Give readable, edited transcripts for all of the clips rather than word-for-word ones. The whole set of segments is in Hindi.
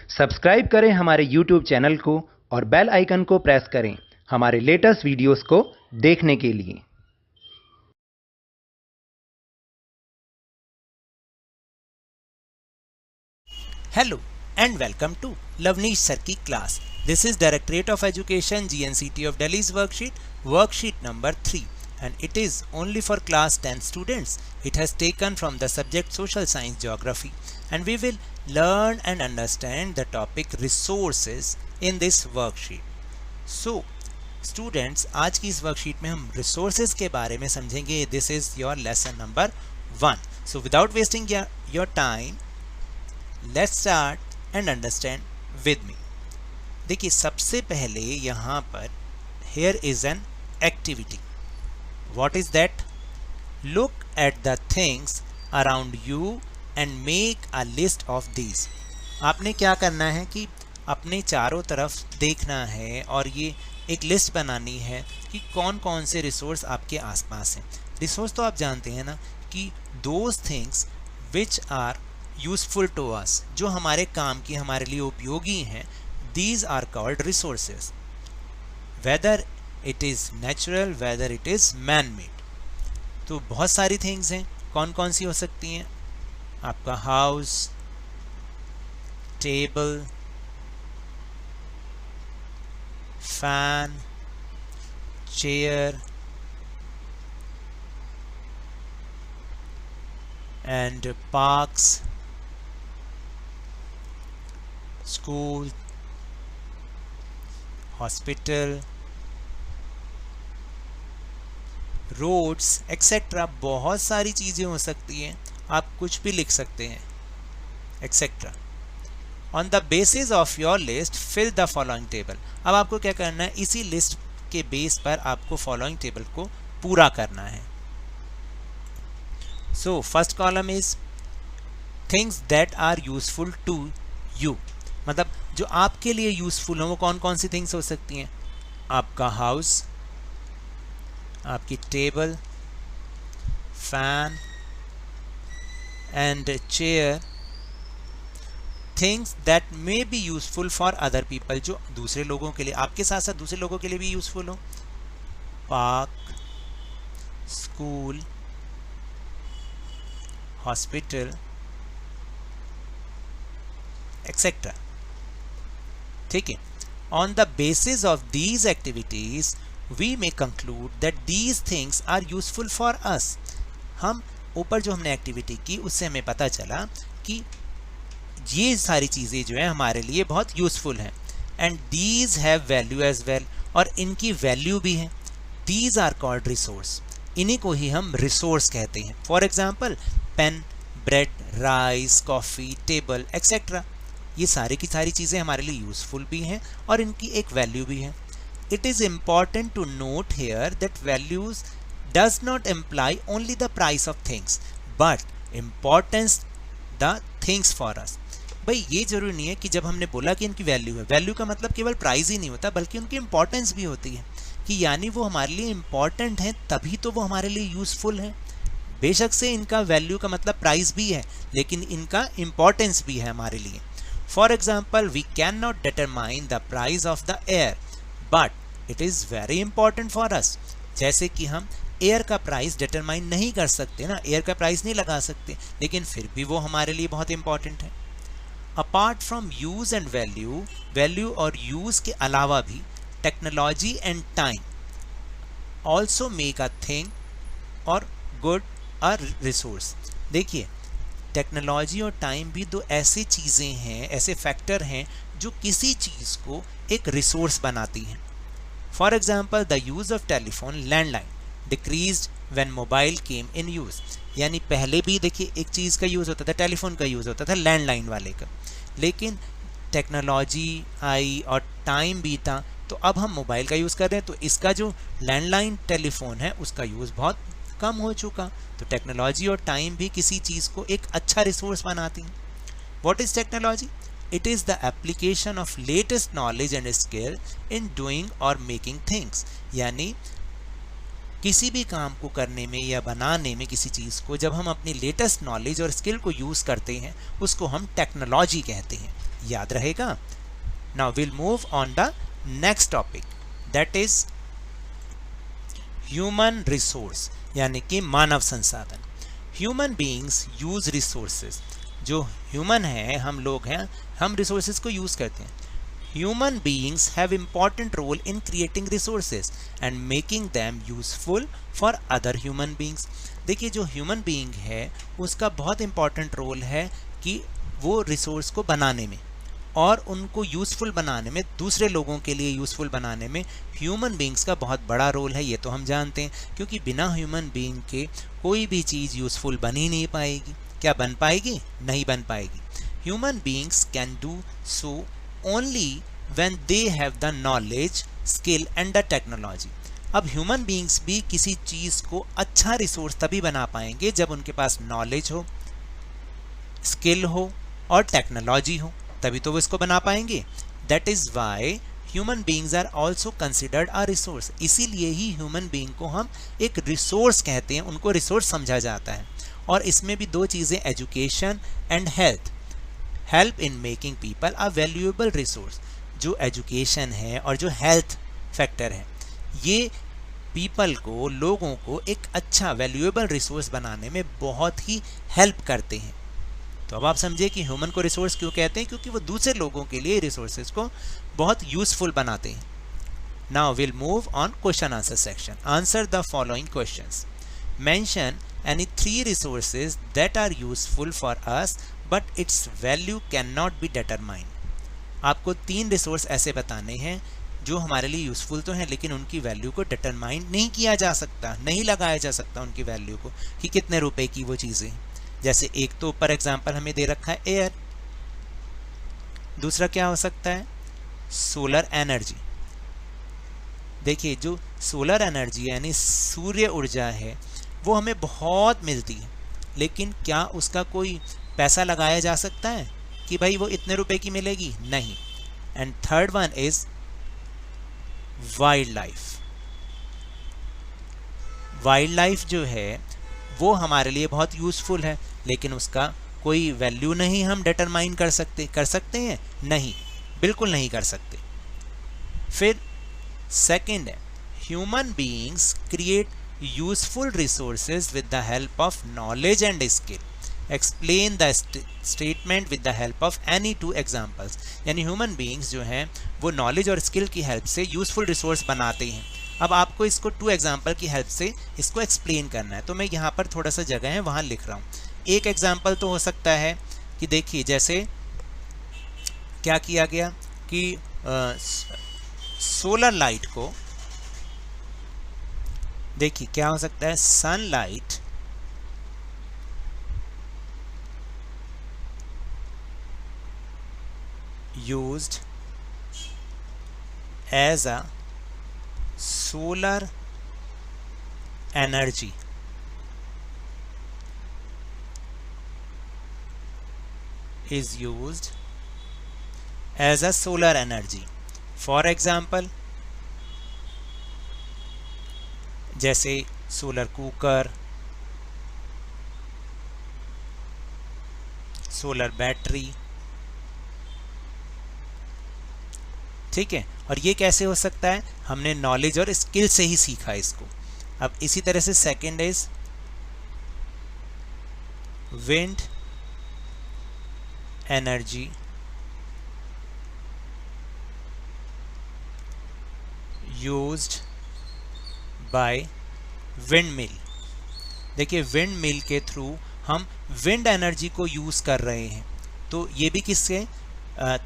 सब्सक्राइब करें हमारे YouTube चैनल को और बेल आइकन को प्रेस करें हमारे लेटेस्ट वीडियोस को देखने के लिए। Hello and welcome to Lavneesh Sir की class. This is Directorate of Education GNCT of Delhi's worksheet number 3, and it is only for class 10 students. It has taken from the subject Social Science Geography, and we will learn and understand the topic resources in this worksheet. So students, आज की इस worksheet में हम resources के बारे में समझेंगे. This is your lesson number 1. So without wasting your time, let's start and understand with me. देखिए, सबसे पहले यहाँ पर here is an activity. What is that? Look at the things around you and make a list of these. आपने क्या करना है कि अपने चारों तरफ देखना है और ये एक लिस्ट बनानी है कि कौन कौन से रिसोर्स आपके आसपास हैं. रिसोर्स तो आप जानते हैं ना कि those things which are useful to us, जो हमारे काम की, हमारे लिए उपयोगी हैं, these are called resources, whether it is natural, whether it is man made. तो बहुत सारी थिंग्स हैं. कौन कौन सी हो सकती हैं? आपका house, table, fan, chair and parks, school, hospital, roads etcetera. बहुत सारी चीज़ें हो सकती हैं. आप कुछ भी लिख सकते हैं etcetera. On the basis of your list fill the following table. अब आपको क्या करना है? इसी लिस्ट के बेस पर आपको फॉलोइंग टेबल को पूरा करना है. So first column is things that are useful to you. मतलब जो आपके लिए यूज़फुल हो वो कौन कौन सी थिंग्स हो सकती हैं? आपका हाउस, आपकी table, fan and chair. Things that may be useful for other people, जो दूसरे लोगों के लिए, आपके साथ साथ दूसरे लोगों के लिए भी यूज़फुल हो. Park, school, hospital etcetera. ठीक है. On the basis of these activities we may conclude that these things are useful for us. हम ऊपर जो हमने एक्टिविटी की उससे हमें पता चला कि ये सारी चीज़ें जो है हमारे लिए बहुत यूजफुल हैं. And these have value as well, और इनकी वैल्यू भी है. These are called resource. इन्हीं को ही हम रिसोर्स कहते हैं. For example pen, bread, rice, coffee, table etcetera. ये सारी की सारी चीज़ें हमारे लिए यूज़फुल भी हैं और इनकी एक वैल्यू भी है. It is important to note here that values does not imply only the price of things but importance the things for us. भाई ये जरूरी नहीं है कि जब हमने बोला कि इनकी वैल्यू है, वैल्यू का मतलब केवल प्राइस ही नहीं होता बल्कि उनकी इम्पॉर्टेंस भी होती है. कि यानी वो हमारे लिए इम्पॉर्टेंट हैं तभी तो वो हमारे लिए यूज़फुल हैं. बेशक से इनका वैल्यू का मतलब प्राइस भी है लेकिन इनका इम्पॉर्टेंस भी है हमारे लिए. For example, we cannot determine the price of the air, but it is very important for us. जैसे कि हम एयर का प्राइस डिटरमाइन नहीं कर सकते ना, एयर का प्राइस नहीं लगा सकते, लेकिन फिर भी वो हमारे लिए बहुत इंपॉर्टेंट है. Apart from use and value, value और यूज़ के अलावा भी technology and time also make a thing और गुड अ रिसोर्स. देखिए, टेक्नोलॉजी और टाइम भी दो ऐसी चीज़ें हैं, ऐसे फैक्टर हैं जो किसी चीज़ को एक रिसोर्स बनाती हैं. For example the use of telephone landline decreased when mobile came in use. यानी पहले भी देखिए एक चीज़ का यूज़ होता था, टेलीफोन का यूज़ होता था, लैंडलाइन वाले का, लेकिन टेक्नोलॉजी आई और टाइम भी था तो अब हम मोबाइल का यूज़ कर रहे हैं, तो इसका जो लैंडलाइन टेलीफोन है उसका यूज़ बहुत कम हो चुका. तो टेक्नोलॉजी और टाइम भी किसी चीज़ को एक अच्छा रिसोर्स बनाती हैं. What is technology? It is the application of latest knowledge and skill in doing और मेकिंग थिंग्स. यानी किसी भी काम को करने में या बनाने में किसी चीज़ को जब हम अपनी लेटेस्ट नॉलेज और स्किल को यूज़ करते हैं उसको हम टेक्नोलॉजी कहते हैं. याद रहेगा। Now will move on the next topic, that is human resource, यानी कि मानव संसाधन। ह्यूमन बीइंग्स यूज रिसोर्सेज, जो ह्यूमन है, हम लोग हैं, हम रिसोर्सेज को यूज करते हैं। Human beings have important role in creating resources and making them useful for other human beings. देखिए, जो ह्यूमन बीइंग है उसका बहुत इंपॉर्टेंट रोल है कि वो रिसोर्स को बनाने में और उनको यूज़फुल बनाने में, दूसरे लोगों के लिए यूज़फुल बनाने में ह्यूमन बीइंग्स का बहुत बड़ा रोल है। ये तो हम जानते हैं, क्योंकि बिना ह्यूमन बीइंग के कोई भी चीज़ यूज़फुल बन ही नहीं पाएगी। क्या बन पाएगी? नहीं बन पाएगी। Human beings can do so only when they have the knowledge, skill and the technology. अब ह्यूमन बीइंग्स भी किसी चीज़ को अच्छा रिसोर्स तभी बना पाएंगे जब उनके पास नॉलेज हो, स्किल हो और टेक्नोलॉजी हो, तभी तो वो इसको बना पाएंगे। That is why human beings are also considered a resource. इसीलिए ही ह्यूमन बीइंग को हम एक रिसोर्स कहते हैं, उनको रिसोर्स समझा जाता है। और इसमें भी दो चीज़ें, education and health, help in making people a valuable resource. जो एजुकेशन है और जो हेल्थ फैक्टर है, ये पीपल को, लोगों को एक अच्छा वैल्यूएबल रिसोर्स बनाने में बहुत ही हेल्प करते हैं। तो अब आप समझिए कि ह्यूमन को रिसोर्स क्यों कहते हैं, क्योंकि वो दूसरे लोगों के लिए रिसोर्सेज को बहुत यूजफुल बनाते हैं। Now will move on question answer section. Answer the following questions. Mention any 3 resources that are useful for us but its value can not be determined. आपको 3 रिसोर्स ऐसे बताने हैं जो हमारे लिए यूजफुल तो हैं, लेकिन उनकी वैल्यू को डिटरमाइन नहीं किया जा सकता, नहीं लगाया जा सकता उनकी वैल्यू को कि कितने रुपए की वो चीज़ें। जैसे एक तो ऊपर एग्जाम्पल हमें दे रखा है एयर, दूसरा क्या हो सकता है? Solar energy. देखिए, जो सोलर एनर्जी यानी सूर्य ऊर्जा है वो हमें बहुत मिलती है, लेकिन क्या उसका कोई पैसा लगाया जा सकता है कि भाई वो इतने रुपए की मिलेगी? नहीं। And third one is wild life. Wild life जो है वो हमारे लिए बहुत यूजफुल है, लेकिन उसका कोई वैल्यू नहीं हम डिटरमाइन कर सकते हैं? नहीं, बिल्कुल नहीं कर सकते। फिर सेकंड है, human beings create useful resources with the help of knowledge and skill. Explain the statement with the help of any 2 examples. यानी ह्यूमन बीइंग्स जो हैं वो नॉलेज और स्किल की हेल्प से यूजफुल रिसोर्स बनाते हैं। अब आपको इसको 2 एग्जाम्पल की हेल्प से इसको एक्सप्लेन करना है, तो मैं यहाँ पर थोड़ा सा जगह है वहाँ लिख रहा हूँ। एक एग्जाम्पल तो हो सकता है कि देखिए, जैसे क्या किया गया कि सोलर लाइट को, देखिए क्या हो सकता है, sunlight used as a solar energy is used as a solar energy. For example, जैसे सोलर कुकर, सोलर बैटरी, ठीक है। और ये कैसे हो सकता है? हमने नॉलेज और स्किल से ही सीखा इसको। अब इसी तरह से second is wind energy used by wind mill. देखिए, विंड मिल के थ्रू हम विंड एनर्जी को यूज कर रहे हैं, तो ये भी किससे?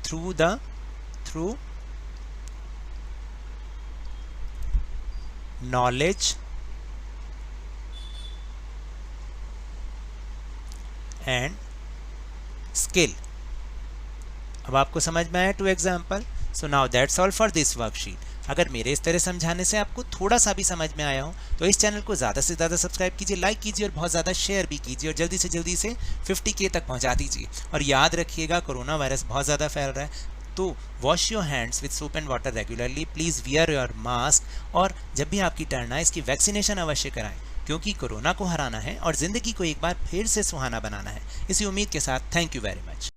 Through knowledge and skill. अब आपको समझ में आया 2 example. So now that's all for this worksheet. अगर मेरे इस तरह समझाने से आपको थोड़ा सा भी समझ में आया हो तो इस चैनल को ज़्यादा से ज़्यादा सब्सक्राइब कीजिए, लाइक कीजिए और बहुत ज़्यादा शेयर भी कीजिए, और जल्दी से जल्दी से 50K तक पहुंचा दीजिए। और याद रखिएगा, कोरोना वायरस बहुत ज़्यादा फैल रहा है, तो wash your hands with soap and water regularly, please wear your mask, और जब भी आपकी टर्न आए इसकी वैक्सीनेशन अवश्य कराएं, क्योंकि कोरोना को हराना है और ज़िंदगी को एक बार फिर से सुहाना बनाना है। इसी उम्मीद के साथ थैंक यू वेरी मच।